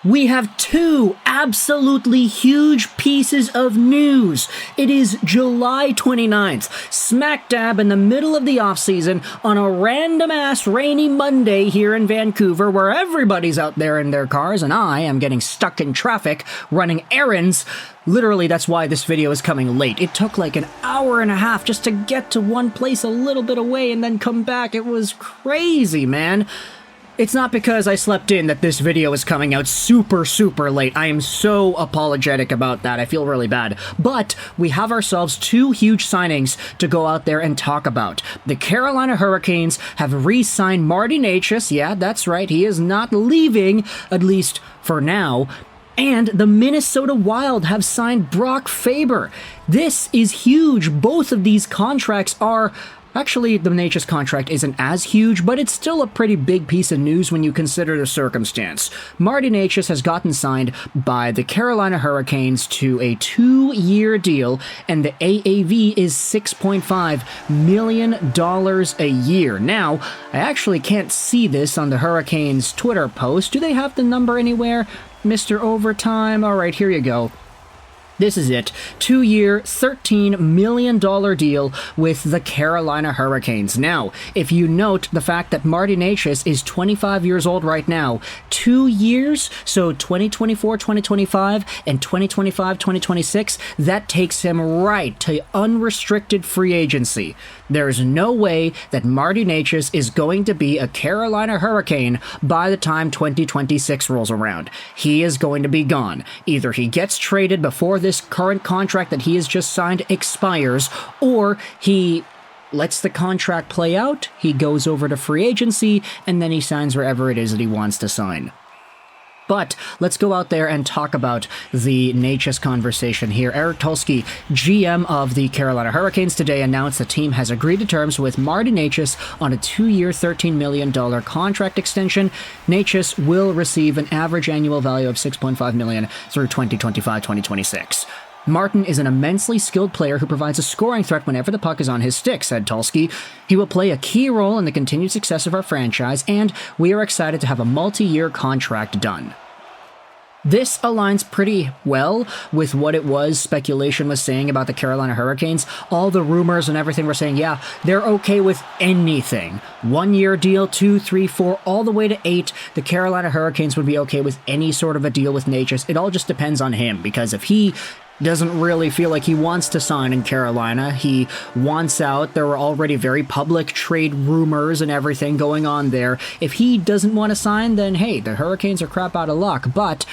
We have two absolutely huge pieces of news. It is July 29th, smack dab in the middle of the offseason, on a random-ass rainy Monday here in Vancouver, where everybody's out there in their cars, and I am getting stuck in traffic, running errands. Literally, that's why this video is coming late. It took like an hour and a half just to get to one place a little bit away and then come back. It was crazy, man. It's not because I slept in that this video is coming out super late. I am so apologetic about that. I feel really bad. But we have ourselves two huge signings to go out there and talk about. The Carolina Hurricanes have re-signed Martin Necas. Yeah, that's right. He is not leaving, at least for now. And the Minnesota Wild have signed Brock Faber. This is huge. Both of these contracts are... Actually, the Necas contract isn't as huge, but it's still a pretty big piece of news when you consider the circumstance. Martin Necas has gotten signed by the Carolina Hurricanes to a 2-year deal, and the AAV is $6.5 million a year. Now, I actually can't see this on the Hurricanes Twitter post. Do they have the number anywhere? Mr. Overtime? Alright, here you go. This is it. 2-year, $13 million deal with the Carolina Hurricanes. Now, if you note the fact that Martin Necas is 25 years old right now, 2 years, so 2024, 2025, and 2025, 2026, that takes him right to unrestricted free agency. There's no way that Martin Necas is going to be a Carolina Hurricane by the time 2026 rolls around. He is going to be gone. Either he gets traded before this current contract that he has just signed expires, or he lets the contract play out, he goes over to free agency, and then he signs wherever it is that he wants to sign. But let's go out there and talk about the Necas conversation here. Eric Tulsky, GM of the Carolina Hurricanes, today announced the team has agreed to terms with Martin Necas on a 2-year, $13 million contract extension. Necas will receive an average annual value of $6.5 million through 2025-2026. Martin is an immensely skilled player who provides a scoring threat whenever the puck is on his stick, said Tulsky. He will play a key role in the continued success of our franchise, and we are excited to have a multi-year contract done. This aligns pretty well with what it was speculation was saying about the Carolina Hurricanes. All the rumors and everything were saying, yeah, they're okay with anything. 1-year deal, 2, 3, 4, all the way to 8. The Carolina Hurricanes would be okay with any sort of a deal with Necas. It all just depends on him, because if he doesn't really feel like he wants to sign in Carolina, he wants out, there were already very public trade rumors and everything going on there. If he doesn't want to sign, then hey, the Hurricanes are crap out of luck, but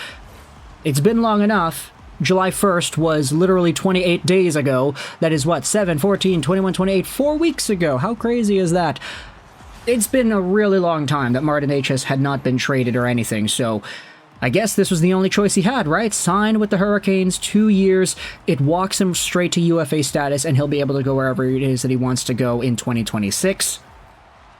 it's been long enough. July 1st was literally 28 days ago. That is what, 7, 14, 21, 28, 4 weeks ago. How crazy is that? It's been a really long time that Martin Necas had not been traded or anything, so I guess this was the only choice he had, right? Sign with the Hurricanes, 2 years. It walks him straight to UFA status, and he'll be able to go wherever it is that he wants to go in 2026.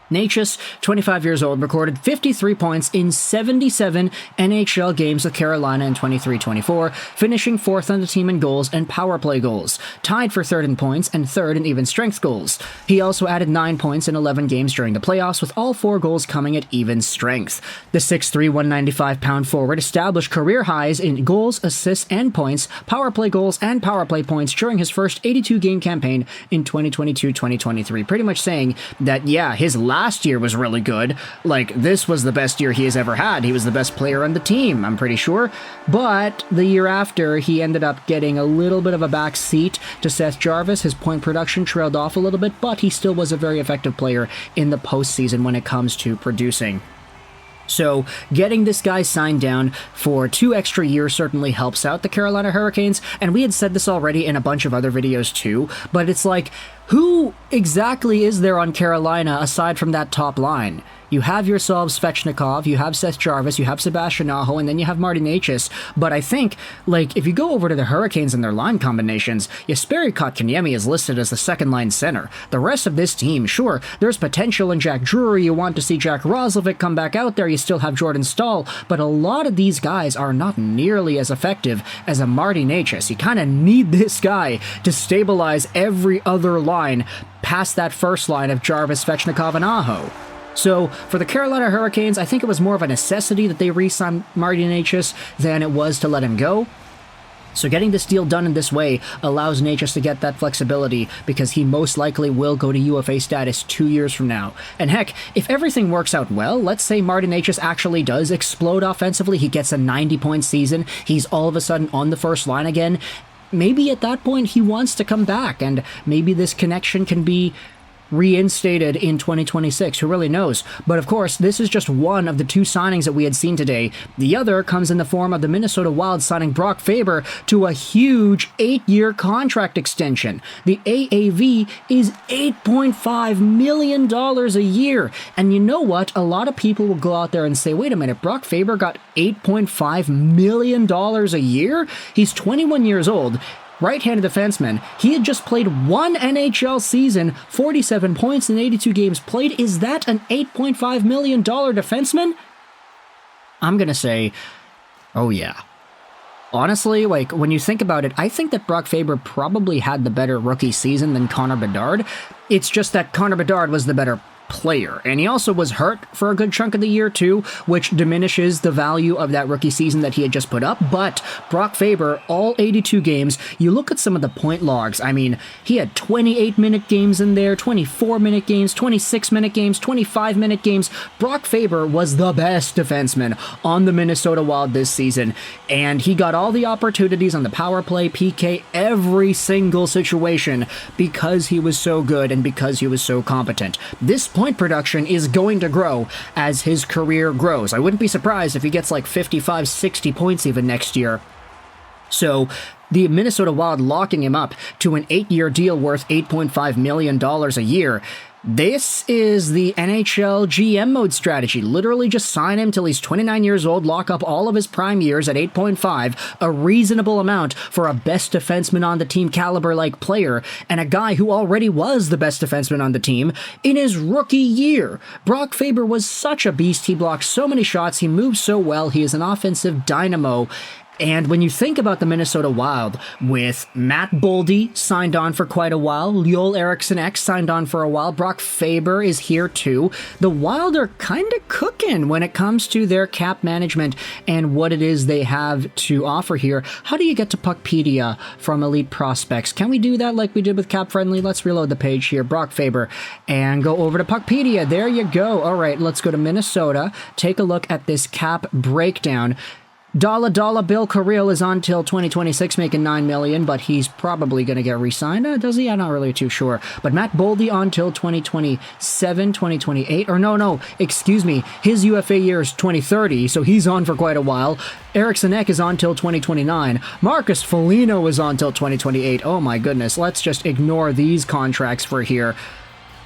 Necas, 25 years old, recorded 53 points in 77 NHL games with Carolina in 23-24, finishing 4th on the team in goals and power play goals, tied for 3rd in points and 3rd in even strength goals. He also added 9 points in 11 games during the playoffs, with all 4 goals coming at even strength. The 6'3", 195-pound forward established career highs in goals, assists, and points, power play goals, and power play points during his first 82-game campaign in 2022-2023, pretty much saying that, yeah, his last year was really good. Like, this was the best year he has ever had. He was the best player on the team, I'm pretty sure. But the year after, he ended up getting a little bit of a back seat to Seth Jarvis. His point production trailed off a little bit, but he still was a very effective player in the postseason when it comes to producing. So, getting this guy signed down for 2 extra years certainly helps out the Carolina Hurricanes, and we had said this already in a bunch of other videos too, but it's like, who exactly is there on Carolina aside from that top line? You have yourselves Svechnikov, you have Seth Jarvis, you have Sebastian Aho, and then you have Martin Necas. But I think, like, if you go over to the Hurricanes and their line combinations, Jesperi Kotkaniemi is listed as the second-line center. The rest of this team, sure, there's potential in Jack Drury, you want to see Jack Roslovic come back out there, you still have Jordan Staal, but a lot of these guys are not nearly as effective as a Martin Necas. You kind of need this guy to stabilize every other line past that first line of Jarvis, Svechnikov, and Aho. So for the Carolina Hurricanes, I think it was more of a necessity that they re-signed Martin Necas than it was to let him go. So getting this deal done in this way allows Necas to get that flexibility because he most likely will go to UFA status 2 years from now. And heck, if everything works out well, let's say Martin Necas actually does explode offensively, he gets a 90-point season, he's all of a sudden on the first line again, maybe at that point he wants to come back, and maybe this connection can be reinstated in 2026, who really knows? But of course, this is just one of the 2 signings that we had seen today. The other comes in the form of the Minnesota Wild signing Brock Faber to a huge 8-year contract extension. The AAV is $8.5 million a year. And you know what? A lot of people will go out there and say, wait a minute, Brock Faber got $8.5 million a year? He's 21 years old. Right-handed defenseman. He had just played 1 NHL season, 47 points in 82 games played. Is that an $8.5 million defenseman? I'm gonna say, oh yeah. Honestly, like, when you think about it, I think that Brock Faber probably had the better rookie season than Connor Bedard. It's just that Connor Bedard was the better player, and he also was hurt for a good chunk of the year too, which diminishes the value of that rookie season that he had just put up. But Brock Faber, all 82 games, you look at some of the point logs, I mean, he had 28-minute games in there, 24-minute games, 26-minute games, 25-minute games. Brock Faber was the best defenseman on the Minnesota Wild this season, and he got all the opportunities on the power play, PK, every single situation because he was so good and because he was so competent. This point production is going to grow as his career grows. I wouldn't be surprised if he gets like 55, 60 points even next year. So the Minnesota Wild locking him up to an 8-year deal worth $8.5 million a year. This is the NHL GM mode strategy. Literally just sign him till he's 29 years old, lock up all of his prime years at 8.5, a reasonable amount for a best defenseman on the team caliber-like player, and a guy who already was the best defenseman on the team in his rookie year. Brock Faber was such a beast. He blocked so many shots. He moves so well. He is an offensive dynamo. And when you think about the Minnesota Wild, with Matt Boldy signed on for quite a while, Joel Eriksson signed on for a while, Brock Faber is here too, the Wild are kind of cooking when it comes to their cap management and what it is they have to offer here. How do you get to Puckpedia from Elite Prospects? Can we do that like we did with Cap Friendly? Let's reload the page here, Brock Faber, and go over to Puckpedia. There you go. All right, let's go to Minnesota, take a look at this cap breakdown. Dollar Bill Carril is on till 2026, making $9 million, but he's probably going to get re-signed. Does he? I'm not really too sure. But Matt Boldy on till 2027, 2028, or no, excuse me, his UFA year is 2030, so he's on for quite a while. Eric Sennecke is on till 2029. Marcus Foligno is on till 2028. Oh my goodness, let's just ignore these contracts for here.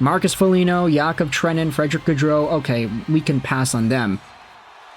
Marcus Foligno, Yakov Trenin, Frederick Gaudreau, okay, we can pass on them.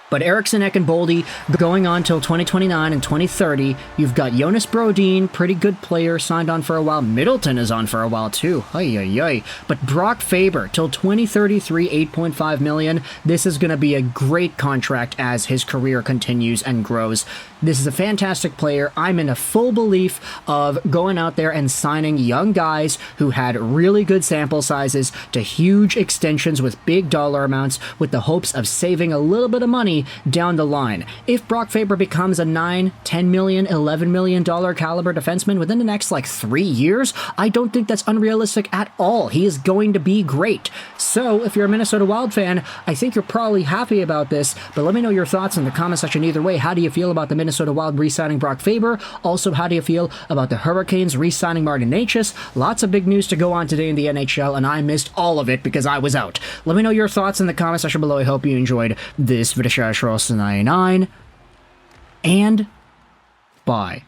But Eric Sennecke and Boldy going on till 2029 and 2030. You've got Jonas Brodin, pretty good player, signed on for a while. Middleton is on for a while too. But Brock Faber till 2033, $8.5 million. This is going to be a great contract as his career continues and grows. This is a fantastic player. I'm in a full belief of going out there and signing young guys who had really good sample sizes to huge extensions with big dollar amounts with the hopes of saving a little bit of money down the line. If Brock Faber becomes a $9, $10 million, $11 million caliber defenseman within the next 3 years, I don't think that's unrealistic at all. He is going to be great. So if you're a Minnesota Wild fan, I think you're probably happy about this, but let me know your thoughts in the comment section either way. How do you feel about the Minnesota Wild re-signing Brock Faber? Also, how do you feel about the Hurricanes re-signing Martin Necas? Lots of big news to go on today in the NHL, and I missed all of it because I was out. Let me know your thoughts in the comment section below. I hope you enjoyed this video. 99 and bye.